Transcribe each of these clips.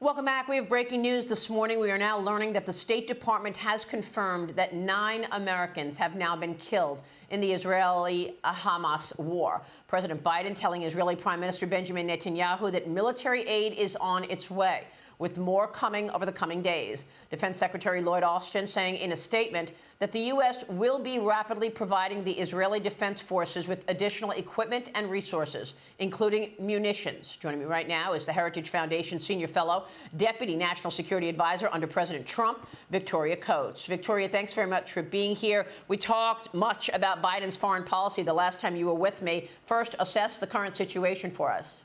Welcome back. We have breaking news this morning. We are now learning that the State Department has confirmed that 9 Americans have now been killed in the Israeli-Hamas war. President Biden telling Israeli Prime Minister Benjamin Netanyahu that military aid is on its way, with more coming over the coming days. Defense Secretary Lloyd Austin saying in a statement that the U.S. will be rapidly providing the Israeli Defense Forces with additional equipment and resources, including munitions. Joining me right now is the Heritage Foundation Senior Fellow, Deputy National Security Advisor under President Trump, Victoria Coates. Victoria, thanks very much for being here. We talked much about Biden's foreign policy the last time you were with me. First, assess the current situation for us.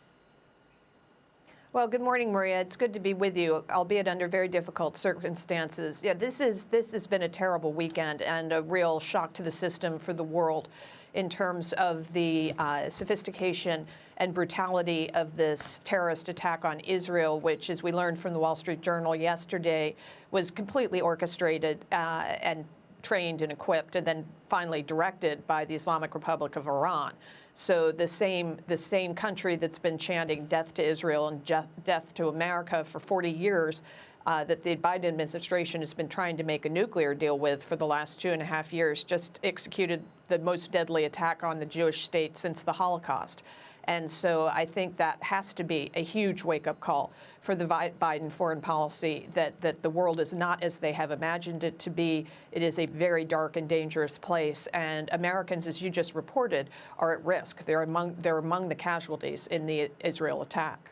Well, good morning, Maria. It's good to be with you, albeit under very difficult circumstances. Yeah, this has been a terrible weekend and a real shock to the system for the world in terms of the sophistication and brutality of this terrorist attack on Israel, which, as we learned from the Wall Street Journal yesterday, was completely orchestrated and trained and equipped and then finally directed by the Islamic Republic of Iran. So the same country that's been chanting death to Israel and death to America for 40 years, that the Biden administration has been trying to make a nuclear deal with for the last 2.5 years, just executed the most deadly attack on the Jewish state since the Holocaust. And so I think that has to be a huge wake-up call for the Biden foreign policy, that the world is not as they have imagined it to be. It is a very dark and dangerous place, and Americans, as you just reported, are at risk. They're among the casualties in the Israel attack.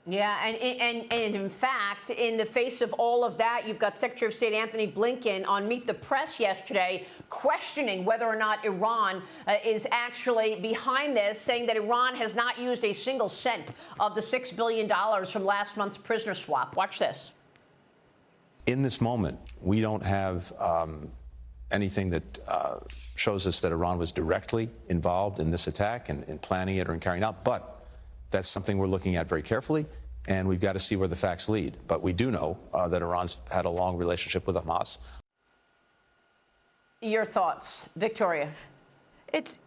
Yeah, and in fact, in the face of all of that, you've got Secretary of State Anthony Blinken on Meet the Press yesterday questioning whether or not Iran is actually behind this, saying that Iran has not used a single cent of the $6 billion from last month's prisoner swap. Watch this. In this moment, we don't have anything that shows us that Iran was directly involved in this attack and in planning it or in carrying out, but that's something we're looking at very carefully, and we've got to see where the facts lead. But we do know that Iran's had a long relationship with Hamas. Your thoughts, Victoria? It's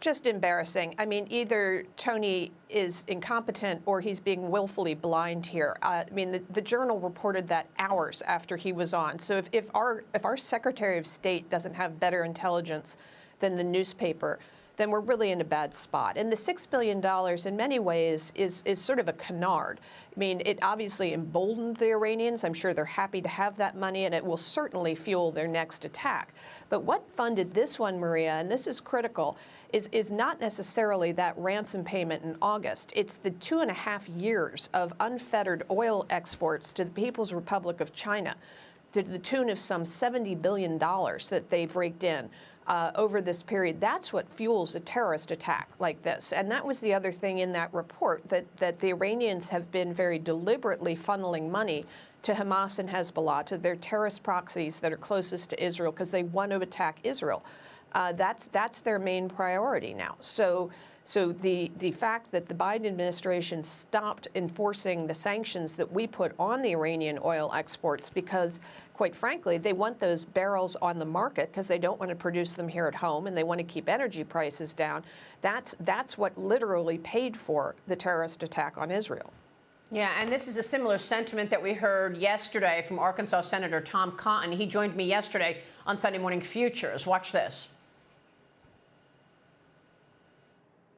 just embarrassing. I mean, either Tony is incompetent or he's being willfully blind here. I mean, the Journal reported that hours after he was on. So if our Secretary of State doesn't have better intelligence than the newspaper, then we're really in a bad spot. And the $6 billion in many ways is sort of a canard. I mean, it obviously emboldened the Iranians. I'm sure they're happy to have that money, and it will certainly fuel their next attack. But what funded this one, Maria, and this is critical, is not necessarily that ransom payment in August. It's the 2.5 years of unfettered oil exports to the People's Republic of China to the tune of some $70 billion that they've raked in over this period. That's what fuels a terrorist attack like this. And that was the other thing in that report, that the Iranians have been very deliberately funneling money to Hamas and Hezbollah, to their terrorist proxies that are closest to Israel, because they want to attack Israel. That's their main priority now. So the fact that the Biden administration stopped enforcing the sanctions that we put on the Iranian oil exports because, quite frankly, they want those barrels on the market because they don't want to produce them here at home and they want to keep energy prices down, that's what literally paid for the terrorist attack on Israel. Yeah, and this is a similar sentiment that we heard yesterday from Arkansas Senator Tom Cotton. He joined me yesterday on Sunday Morning Futures. Watch this.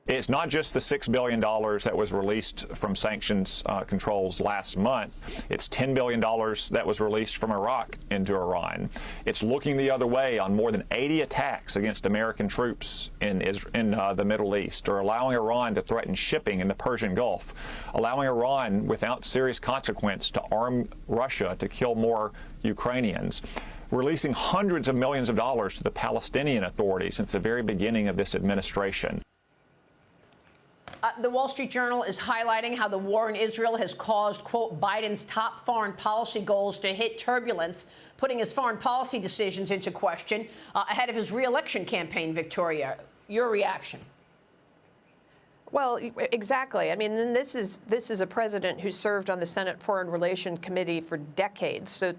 It's not just the $6 billion that was released from sanctions controls last month. It's $10 billion that was released from Iraq into Iran. It's looking the other way on more than 80 attacks against American troops in the Middle East, or allowing Iran to threaten shipping in the Persian Gulf, allowing Iran, without serious consequence, to arm Russia to kill more Ukrainians, releasing hundreds of millions of dollars to the Palestinian Authority since the very beginning of this administration. The Wall Street Journal is highlighting how the war in Israel has caused, quote, Biden's top foreign policy goals to hit turbulence, putting his foreign policy decisions into question ahead of his re-election campaign. Victoria, your reaction? Well, exactly. I mean, this is a president who served on the Senate Foreign Relations Committee for decades. So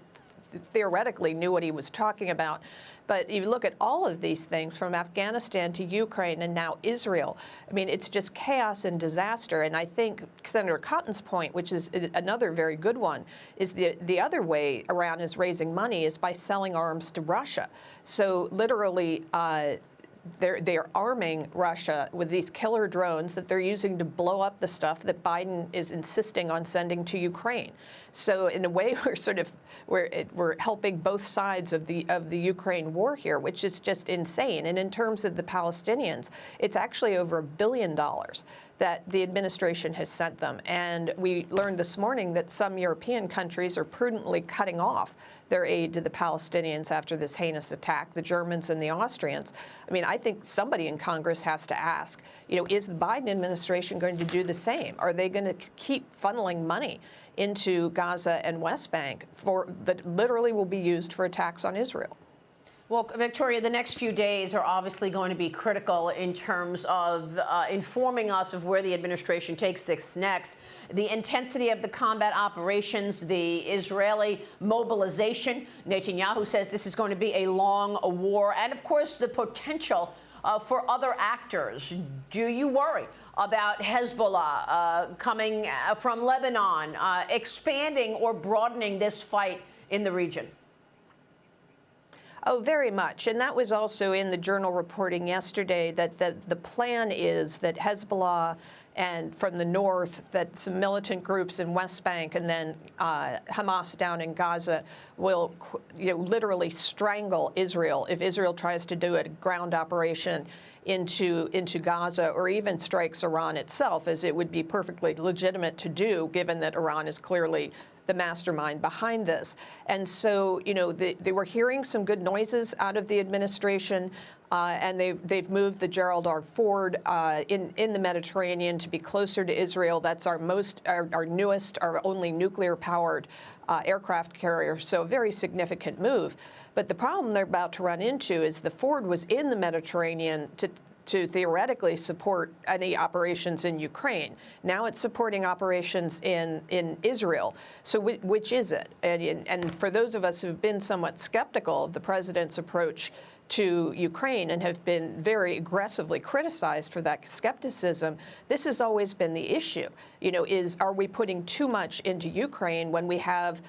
theoretically knew what he was talking about. But you look at all of these things, from Afghanistan to Ukraine and now Israel, I mean, it's just chaos and disaster. And I think Senator Cotton's point, which is another very good one, is the other way Iran is raising money is by selling arms to Russia. So literally, they're arming Russia with these killer drones that they're using to blow up the stuff that Biden is insisting on sending to Ukraine. So in a way, we're helping both sides of the Ukraine war here, which is just insane. And in terms of the Palestinians, it's actually over $1 billion that the administration has sent them. And we learned this morning that some European countries are prudently cutting off their aid to the Palestinians after this heinous attack, the Germans and the Austrians. I mean, I think somebody in Congress has to ask, is the Biden administration going to do the same? Are they going to keep funneling money into Gaza and West Bank that literally will be used for attacks on Israel? Well, Victoria, the next few days are obviously going to be critical in terms of informing us of where the administration takes this next. The intensity of the combat operations, the Israeli mobilization. Netanyahu says this is going to be a long war. And, of course, the potential for other actors. Do you worry about Hezbollah coming from Lebanon, expanding or broadening this fight in the region? Oh, very much. And that was also in the Journal reporting yesterday, that the plan is that Hezbollah and from the north, that some militant groups in West Bank and then Hamas down in Gaza will literally strangle Israel if Israel tries to do a ground operation into Gaza, or even strikes Iran itself, as it would be perfectly legitimate to do, given that Iran is clearly the mastermind behind this. And so, they were hearing some good noises out of the administration, and they've moved the Gerald R. Ford in the Mediterranean to be closer to Israel. That's our newest, our only nuclear-powered aircraft carrier, so a very significant move. But the problem they're about to run into is the Ford was in the Mediterranean to theoretically support any operations in Ukraine. Now it's supporting operations in Israel. So which is it? And for those of us who've been somewhat skeptical of the president's approach to Ukraine and have been very aggressively criticized for that skepticism, this has always been the issue. Are we putting too much into Ukraine when we have,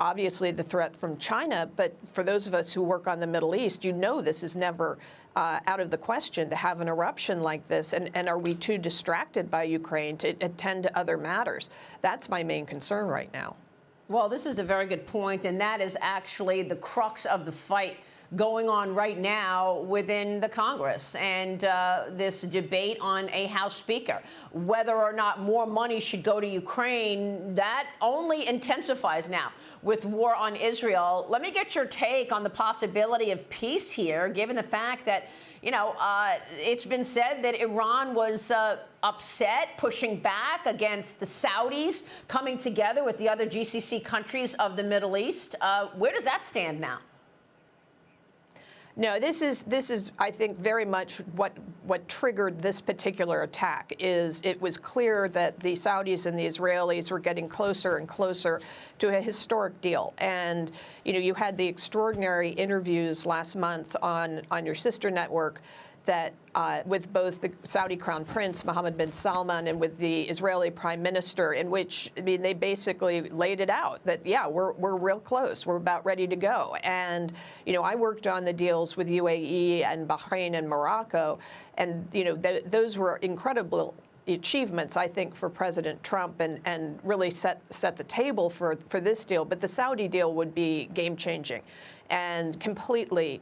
obviously the threat from China, but for those of us who work on the Middle East, this is never out of the question to have an eruption like this, and are we too distracted by Ukraine to attend to other matters? That's my main concern right now. Well, this is a very good point, and that is actually the crux of the fight going on right now within the Congress, and this debate on a House Speaker. Whether or not more money should go to Ukraine, that only intensifies now with war on Israel. Let me get your take on the possibility of peace here, given the fact that, it's been said that Iran was upset, pushing back against the Saudis, coming together with the other GCC countries of the Middle East. Where does that stand now? No, this is, I think, very much what triggered this particular attack. Is it was clear that the Saudis and the Israelis were getting closer and closer to a historic deal. And, you had the extraordinary interviews last month on your sister network that with both the Saudi Crown Prince, Mohammed bin Salman, and with the Israeli Prime Minister, in which, they basically laid it out that, yeah, we're real close. We're about ready to go. And, I worked on the deals with UAE and Bahrain and Morocco, and, those were incredible achievements, I think, for President Trump, and really set the table for this deal. But the Saudi deal would be game-changing and completely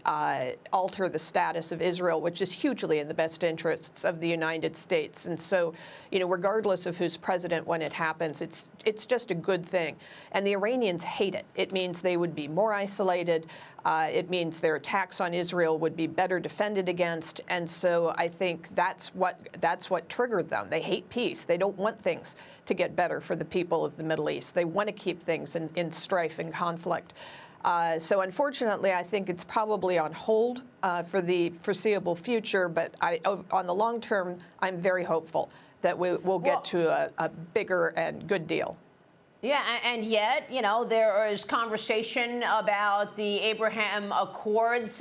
alter the status of Israel, which is hugely in the best interests of the United States. And so, regardless of who's president when it happens, it's just a good thing. And the Iranians hate it. It means they would be more isolated. It means their attacks on Israel would be better defended against. And so I think that's what triggered them. They hate peace. They don't want things to get better for the people of the Middle East. They want to keep things in strife and conflict. So unfortunately, I think it's probably on hold for the foreseeable future. But on the long term, I'm very hopeful that we'll get to a bigger and good deal. Yeah, and yet, you know, there is conversation about the Abraham Accords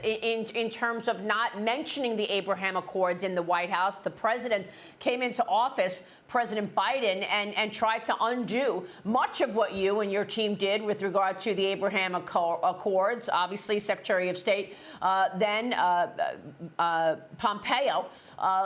in terms of not mentioning the Abraham Accords in the White House. The president came into office, President Biden, and tried to undo much of what you and your team did with regard to the Abraham Accords. Obviously, Secretary of State then Pompeo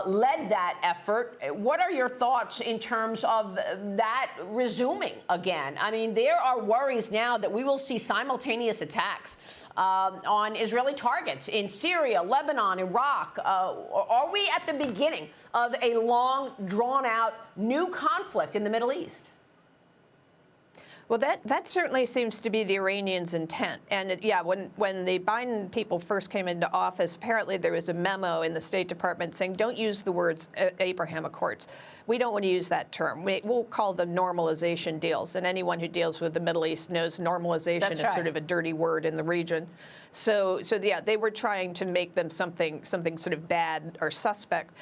led that effort. What are your thoughts in terms of that resuming again? I mean, there are worries now that we will see simultaneous attacks on Israeli targets in Syria, Lebanon, Iraq. Are we at the beginning of a long, drawn-out new conflict in the Middle East? Well, that certainly seems to be the Iranians' intent. And yeah, when the Biden people first came into office, apparently there was a memo in the State Department saying, don't use the words Abraham Accords. We don't want to use that term. We'll call them normalization deals. And anyone who deals with the Middle East knows normalization is sort of a dirty word in the region. So yeah, they were trying to make them something sort of bad or suspect.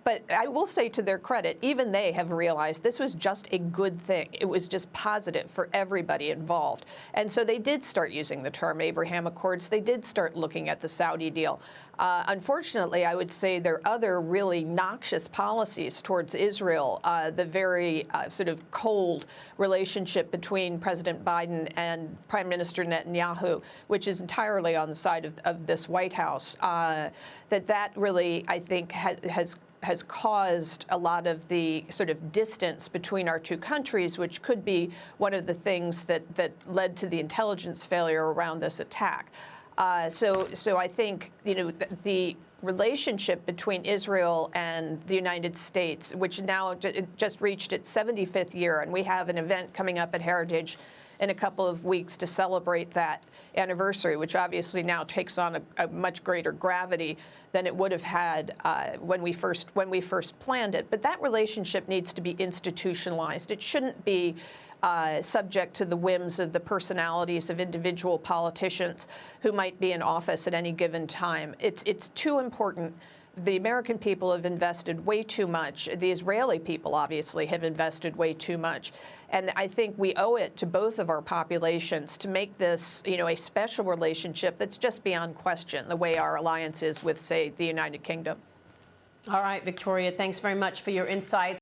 But I will say, to their credit, even they have realized this was just a good thing. It was just positive for everybody involved. And so they did start using the term Abraham Accords. They did start looking at the Saudi deal. Unfortunately, I would say there are other really noxious policies towards Israel, the very sort of cold relationship between President Biden and Prime Minister Netanyahu, which is entirely on the side of this White House, that really, I think, has caused a lot of the sort of distance between our two countries, which could be one of the things that led to the intelligence failure around this attack. So I think, you know, the relationship between Israel and the United States, which now just reached its 75th year, and we have an event coming up at Heritage in a couple of weeks to celebrate that anniversary, which obviously now takes on a much greater gravity than it would have had when we first planned it. But that relationship needs to be institutionalized. It shouldn't be subject to the whims of the personalities of individual politicians who might be in office at any given time. It's too important. The American people have invested way too much. The Israeli people obviously have invested way too much. And I think we owe it to both of our populations to make this, you know, a special relationship that's just beyond question, the way our alliance is with, say, the United Kingdom. All right, Victoria, thanks very much for your insight.